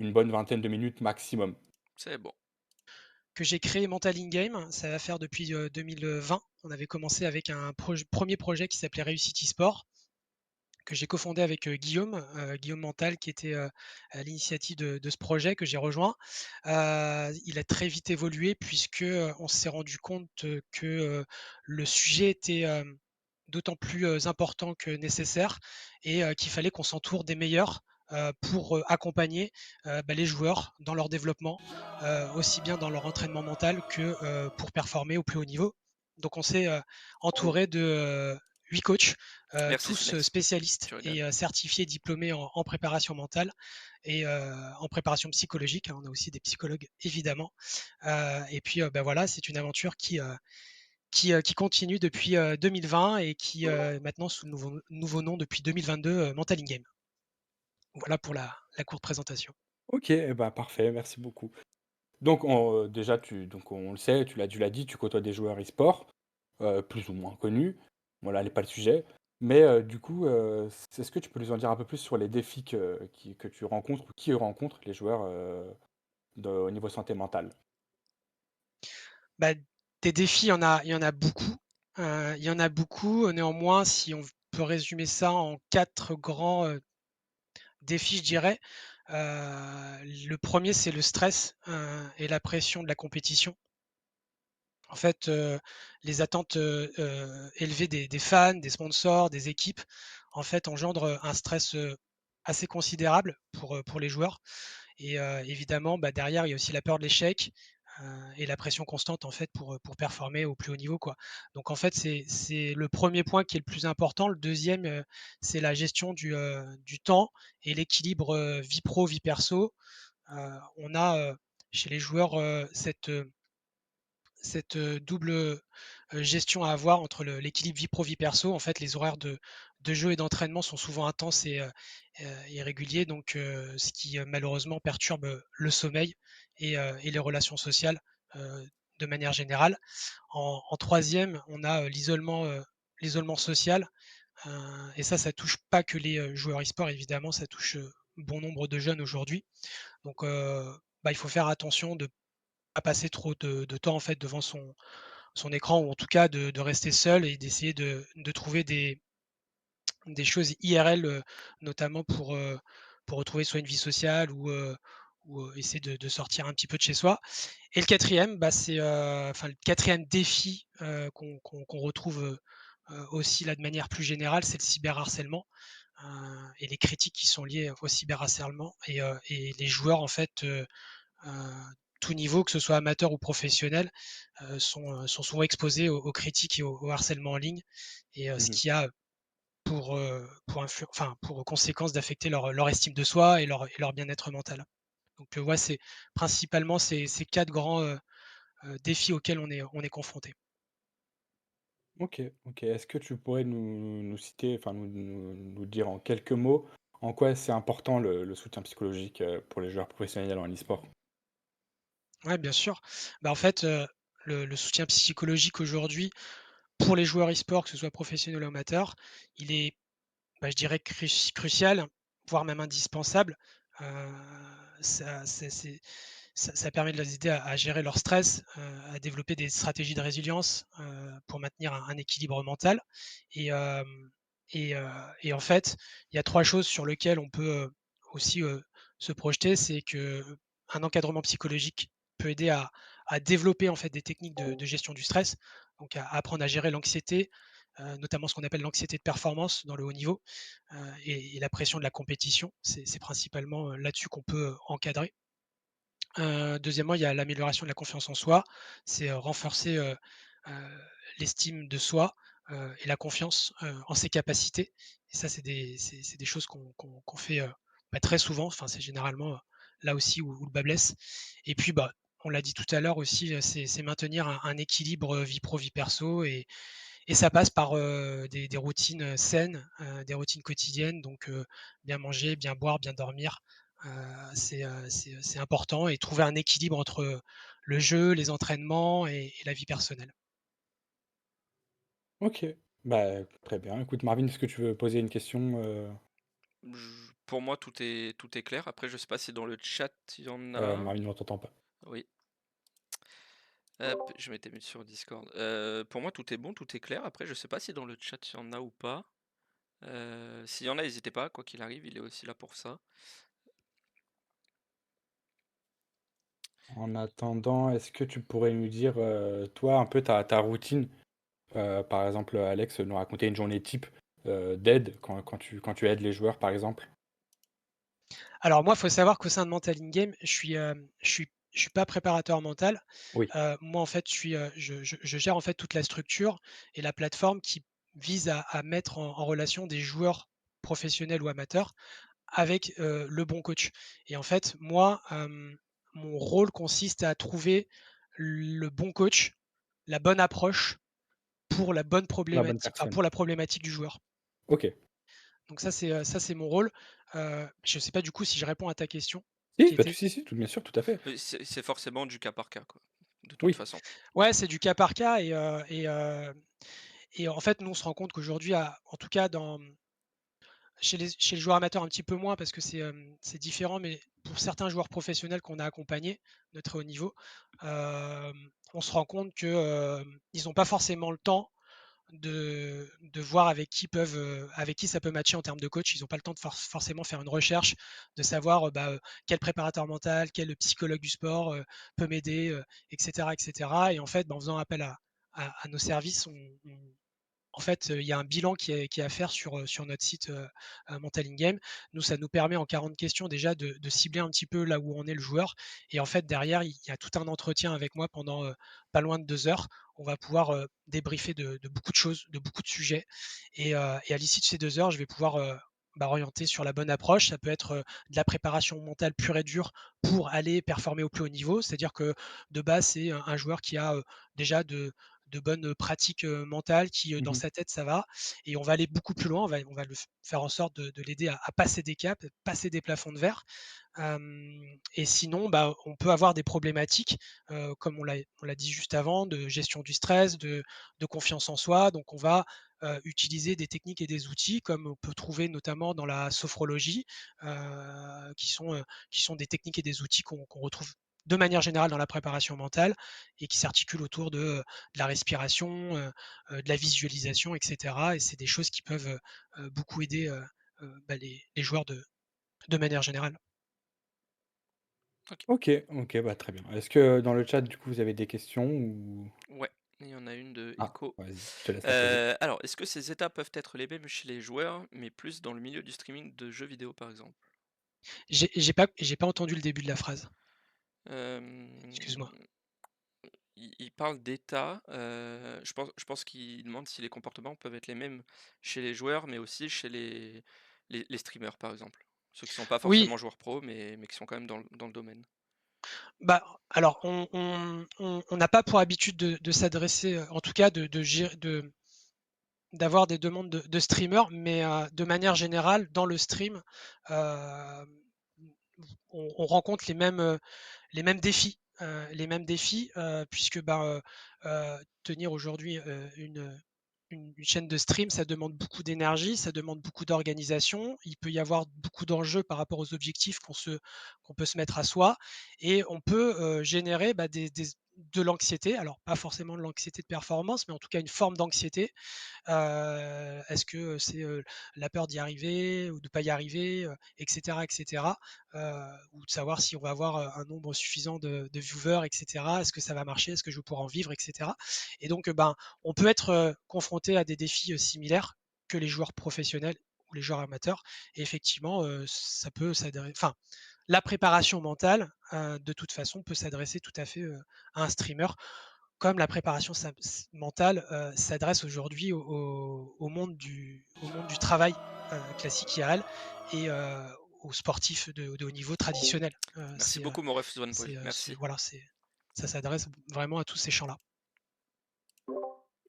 une bonne vingtaine de minutes maximum. C'est bon. Que j'ai créé Mental in Game, ça va faire depuis, 2020. On avait commencé avec un 1 projet qui s'appelait Réussite e-sport, que j'ai cofondé avec, Guillaume Mental qui était, à l'initiative de ce projet que j'ai rejoint. Il a très vite évolué puisque, on s'est rendu compte, que, le sujet était, d'autant plus, important que nécessaire et qu'il fallait qu'on s'entoure des meilleurs, pour, accompagner, les joueurs dans leur développement, aussi bien dans leur entraînement mental que, pour performer au plus haut niveau. Donc on s'est, entouré de, 8 coachs, Merci, c'est tous, nice. spécialistes Tu rigoles. et certifiés, diplômés en préparation mentale et en préparation psychologique, hein. On a aussi des psychologues évidemment, et puis, voilà, c'est une aventure qui continue depuis, 2020 et qui, maintenant sous le nouveau nom depuis 2022, Mental in Game. Voilà pour la courte présentation. OK, et bah, parfait, merci beaucoup. Donc déjà donc on le sait, tu l'as dit, tu côtoies des joueurs e-sport, plus ou moins connus. Bon là n'est pas le sujet. Mais du coup, est-ce que tu peux nous en dire un peu plus sur les défis que tu rencontres ou qui rencontrent les joueurs, au niveau santé mentale? Bah, des défis, il y en a beaucoup, il y en a beaucoup. Néanmoins, si on peut résumer ça en 4 grands, défis, je dirais. Le premier, c'est le stress, et la pression de la compétition. En fait, les attentes, élevées des fans, des sponsors, des équipes, en fait, engendrent, un stress, assez considérable pour les joueurs et évidemment, derrière, il y a aussi la peur de l'échec, et la pression constante, en fait, pour performer au plus haut niveau, quoi. Donc en fait, c'est le premier point qui est le plus important. Le deuxième, c'est la gestion du temps et l'équilibre, vie pro, vie perso. On a, chez les joueurs, cette double, gestion à avoir entre l'équilibre vie pro, vie perso. En fait, les horaires de jeu et d'entraînement sont souvent intenses et réguliers, donc ce qui, malheureusement perturbe, le sommeil et les relations sociales, de manière générale. En 3e, on a, l'isolement social, et ça touche pas que les, joueurs e-sport évidemment, ça touche, bon nombre de jeunes aujourd'hui. Donc il faut faire attention de pas passer trop de temps en fait devant son écran ou en tout cas de rester seul et d'essayer de trouver des choses IRL, notamment pour retrouver soit une vie sociale ou essayer de sortir un petit peu de chez soi. Et le quatrième, c'est, enfin le quatrième défi, qu'on retrouve, aussi là de manière plus générale, c'est le cyberharcèlement, et les critiques qui sont liées au cyberharcèlement et les joueurs en fait, heu, tout niveau, que ce soit amateur ou professionnel, sont souvent exposés aux critiques et au harcèlement en ligne et ce Mmh. qui a pour conséquence d'affecter leur estime de soi et leur bien-être mental. Donc ouais, c'est principalement ces 4 grands, défis auxquels on est confronté. OK, OK. Est-ce que tu pourrais nous citer, enfin nous dire en quelques mots, en quoi c'est important le soutien psychologique, pour les joueurs professionnels en e-sport? Ouais, bien sûr. En fait, le soutien psychologique aujourd'hui pour les joueurs e-sport, que ce soit professionnels ou amateurs, il est, je dirais crucial, voire même indispensable. Heu, ça permet de les aider à gérer leur stress, à développer des stratégies de résilience, pour maintenir un équilibre mental et hem et et en fait, il y a 3 choses sur lesquelles on peut, aussi, se projeter. C'est qu'un encadrement psychologique peut aider à développer, en fait, des techniques de gestion du stress, donc à apprendre à gérer l'anxiété, notamment ce qu'on appelle l'anxiété de performance dans le haut niveau, et la pression de la compétition. C'est principalement, là-dessus qu'on peut, encadrer. Deuxièmement, il y a l'amélioration de la confiance en soi. C'est, renforcer, heu, l'estime de soi, et la confiance, en ses capacités et ça, c'est des choses qu'on fait, très souvent. Enfin, c'est généralement, là aussi où le bât blesse et puis, on l'a dit tout à l'heure aussi, c'est maintenir un équilibre, vie pro, vie perso et ça passe par, des routines, saines, des routines quotidiennes donc bien manger, bien boire, bien dormir, c'est important et trouver un équilibre entre, le jeu, les entraînements et la vie personnelle. OK, bah, très bien. Écoute Marvin, est-ce que tu veux poser une question, Pour moi, tout est clair. Après, je sais pas si dans le chat, il y en a? Marine, on t'entend pas. Oui. Hop, je m'étais mis sur Discord. Pour moi, tout est bon, tout est clair. Après, je sais pas si dans le chat, il y en a ou pas. S'il y en a, n'hésitez pas, quoi qu'il arrive, il est aussi là pour ça. En attendant, est-ce que tu pourrais nous dire, toi, un peu ta routine? Par exemple, Alex nous racontait une journée type, d'aide quand tu aides les joueurs, par exemple. Alors moi, il faut savoir qu'au sein de Mental in Game, je suis pas préparateur mental. Oui, Moi, en fait, je gère, en fait, toute la structure et la plateforme qui vise à mettre en relation des joueurs professionnels ou amateurs avec, le bon coach et en fait, moi, mon rôle consiste à trouver le bon coach, la bonne approche pour la bonne la bonne problématique enfin, personne. pour la problématique du joueur. OK. Donc ça, c'est mon rôle. Je sais pas, du coup, si je réponds à ta question Si, qui bah, tu était? si, si, tout bien sûr, tout à fait. C'est forcément du cas par cas, quoi, de toute Oui. façon. Ouais, c'est du cas par cas et en fait, nous, on se rend compte qu'aujourd'hui, en tout cas chez les joueurs amateurs un petit peu moins parce que c'est différent, mais pour certains joueurs professionnels qu'on a accompagnés de très haut niveau, on se rend compte que, ils n'ont pas forcément le temps de voir avec qui ça peut matcher en termes de coach. Ils n'ont pas le temps de forcément faire une recherche, de savoir, quel préparateur mental, quel psychologue du sport, peut m'aider, et cetera et cetera et en fait, en faisant appel à nos services, on en fait, il y a un bilan qui est à faire sur notre site, Mental in Game. Nous, ça nous permet en 40 questions déjà de cibler un petit peu là où en est le joueur et en fait derrière, il y a tout un entretien avec moi pendant, pas loin de 2 heures. On va pouvoir, débriefer de beaucoup de choses, de beaucoup de sujets et à l'issue de ces 2 heures, je vais pouvoir, orienter sur la bonne approche. Ça peut être, de la préparation mentale pure et dure pour aller performer au plus haut niveau. C'est-à-dire que de base, c'est un joueur qui a, déjà de bonnes pratiques, mentales qui, dans Mmh. sa tête, ça va et on va aller beaucoup plus loin. On va faire en sorte de l'aider à passer des caps, passer des plafonds de verre. Et sinon, on peut avoir des problématiques, comme on l'a dit juste avant, de gestion du stress, de confiance en soi. Donc on va, utiliser des techniques et des outils comme on peut trouver notamment dans la sophrologie, qui sont des techniques et des outils qu'on retrouve de manière générale dans la préparation mentale et qui s'articulent autour de la respiration, de la visualisation et cetera et c'est des choses qui peuvent, beaucoup aider, les joueurs de manière générale. OK. OK, OK, bah, très bien. Est-ce que dans le chat, du coup, vous avez des questions ou? Ouais, il y en a une de Ah, Ico. vas-y, je te laisse la poser. Alors, est-ce que ces étapes peuvent être les mêmes chez les joueurs, mais plus dans le milieu du streaming de jeux vidéo, par exemple? J'ai pas entendu le début de la phrase. Excuse-moi. Hem, il parle d'état, je pense qu'il demande si les comportements peuvent être les mêmes chez les joueurs, mais aussi chez les streamers, par exemple. Ceux qui sont pas Oui, forcément joueurs pro, mais qui sont quand même dans le domaine. alors on n'a pas pour habitude de s'adresser, en tout cas de gér de d'avoir des demandes de streamers, mais de manière générale, dans le stream, hem, on rencontre les mêmes défis, puisque, tenir aujourd'hui, une chaîne de stream, ça demande beaucoup d'énergie, ça demande beaucoup d'organisation. Il peut y avoir beaucoup d'enjeux par rapport aux objectifs qu'on peut se mettre à soi et on peut, générer, de l'anxiété. Alors pas forcément de l'anxiété de performance, mais en tout cas une forme d'anxiété. Est-ce que c'est, la peur d'y arriver ou de pas y arriver, et cetera, et cetera? Ou de savoir si on va avoir, un nombre suffisant de viewers et cetera. Est-ce que ça va marcher? Est-ce que je vais pouvoir en vivre et cetera? Et donc, on peut être, confronté à des défis, similaires que les joueurs professionnels ou les joueurs amateurs et effectivement, ça peut s'adré enfin, la préparation mentale, de toute façon, peut s'adresser tout à fait, à un streamer comme la préparation mentale, s'adresse aujourd'hui au monde du travail, classique IRL et aux sportifs de haut niveau traditionnels. Merci beaucoup, mon ref Swanpoel. C'est Merci. voilà, ça s'adresse vraiment à tous ces champs-là.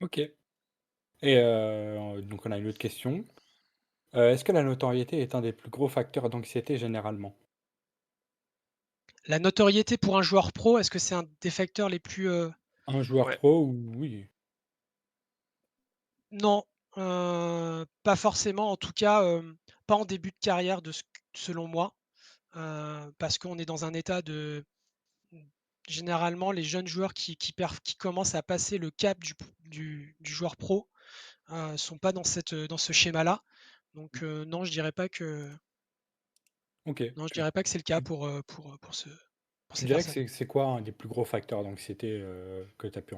OK et donc on a une autre question. Est-ce que la notoriété est un des plus gros facteurs d'anxiété généralement? La notoriété pour un joueur pro, est-ce que c'est un des facteurs les plus, Un joueur Ouais. pro ou oui. non, pas forcément, en tout cas, pas en début de carrière selon moi, parce qu'on est dans un état de généralement, les jeunes joueurs qui commencent à passer le cap du joueur pro, sont pas dans ce schéma-là. Donc, non, je dirais pas que OK. non, je Tu dirais pas que c'est le cas tu pour tu ces dirais que personnes. c'est quoi un des plus gros facteurs d'anxiété, que tu as pu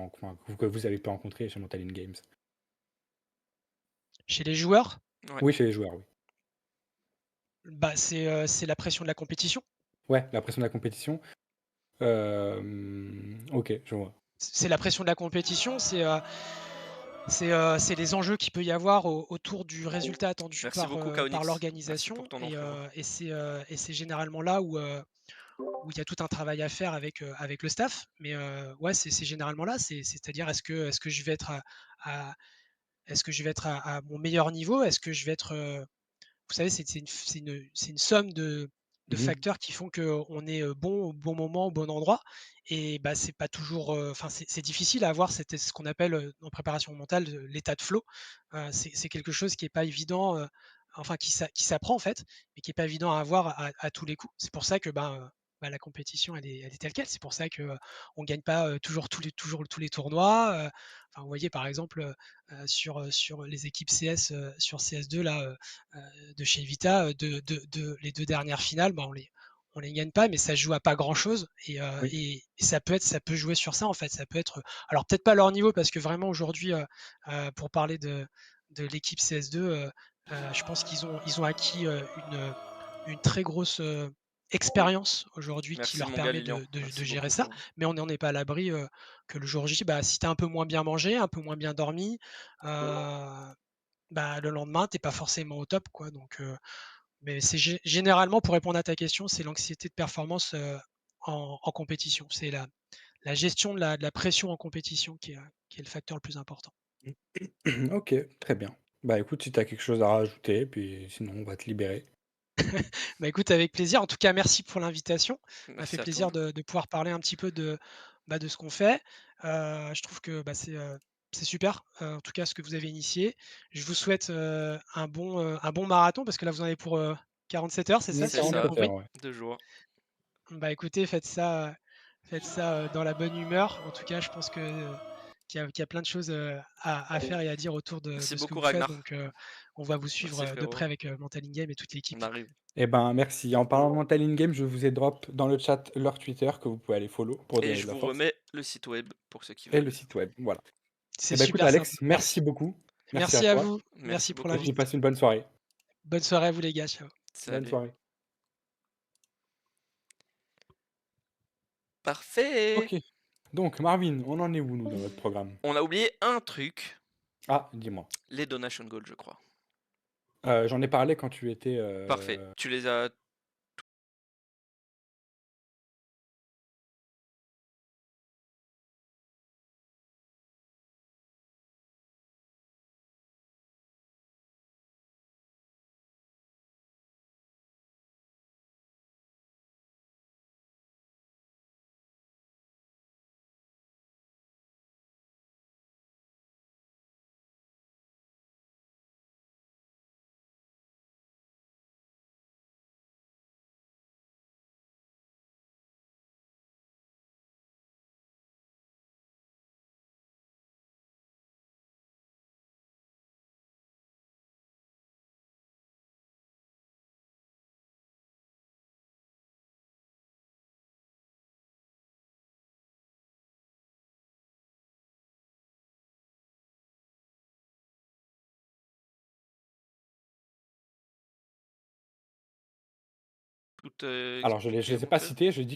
que vous avez pu rencontrer chez Mental in Games? Chez les joueurs, Ouais. Oui, chez les joueurs, oui. bah, c'est la pression de la compétition. Ouais, la pression de la compétition. OK, je vois. C'est la pression de la compétition, c'est les enjeux qu'il peut y avoir autour du résultat attendu Merci beaucoup, par Kaonix. Merci l'organisation pour ton enfant. et c'est généralement là où il y a tout un travail à faire avec le staff. Mais, ouais, c'est généralement là, c'est-à-dire est-ce que je vais être à est-ce que je vais être à mon meilleur niveau? Est-ce que je vais être, vous savez, c'est une somme de Mmh mh. facteurs qui font qu'on est, bon au bon moment, au bon endroit et bah, c'est pas toujours, enfin, c'est difficile à avoir ce qu'on appelle, en préparation mentale, l'état de flow. C'est quelque chose qui est pas évident, enfin qui s'apprend en fait, mais qui est pas évident à avoir à tous les coups. C'est pour ça que, ben, bah, la compétition elle est telle quelle. C'est pour ça qu'on on gagne pas, toujours tous les tournois, enfin, vous voyez par exemple, sur les équipes CS, sur CS2 là, de chez Vita, les 2 dernières finales, bah, on les gagne pas, mais ça se joue à pas grand chose Oui. et ça peut jouer sur ça, en fait. Ça peut être, alors peut-être pas à leur niveau parce que vraiment aujourd'hui, pour parler de l'équipe CS2, je pense ils ont acquis, une très grosse, expérience aujourd'hui qui Merci, leur mon permet Lilian. de Merci gérer beaucoup, ça, frérot. mais on n'en est pas à l'abri, que le jour J, bah, si tu as un peu moins bien mangé, un peu moins bien dormi, bah, le lendemain, tu es pas forcément au top, quoi, donc mais c'est généralement, pour répondre à ta question, c'est l'anxiété de performance, en compétition. C'est la gestion de la pression en compétition qui est le facteur le plus important. OK, très bien. Bah, écoute, si tu as quelque chose à rajouter, puis sinon on va te libérer. Bah, écoute, avec plaisir. En tout cas, merci pour l'invitation. Ça m'a fait Merci à plaisir toi. de pouvoir parler un petit peu de ce qu'on fait. Je trouve que, bah, c'est super, en tout cas, ce que vous avez initié. Je vous souhaite, un bon marathon parce que là, vous en avez pour, 47 heures, c'est ça, Ouais, C'est si j'ai bien ça, 47 compris? heures, ouais. 2 jours. Bah, écoutez, faites ça, dans la bonne humeur. En tout cas, je pense qu'il y a plein de choses, à faire et à dire autour Merci de ce que beaucoup, vous faites. Ragnar. Donc, on va vous suivre, Merci, de près frérot. avec, Mental in Game et toute l'équipe. On arrive. Eh ben, merci. En parlant de Mental in Game, je vous ai drop dans le chat leur Twitter que vous pouvez aller follow pour Et donner je de la vous force remets le site web pour ceux qui et le veulent. site web, voilà. C'est Eh ben, écoute super sympa. Alex, Merci. merci beaucoup. Merci à Merci à toi vous. Merci Merci pour et beaucoup. puis l'invite. passe une bonne soirée. Bonne soirée à vous les gars. Ciao. Bonne Salut. soirée. Parfait. OK, donc Marvin, on en est où nous dans notre programme? On a oublié un truc, Ah, dis-moi. les donation goals, je crois. J'en ai parlé quand tu étais, Parfait. Tu les as toutes, alors je les expliquées ai mon pas code? cités, je dis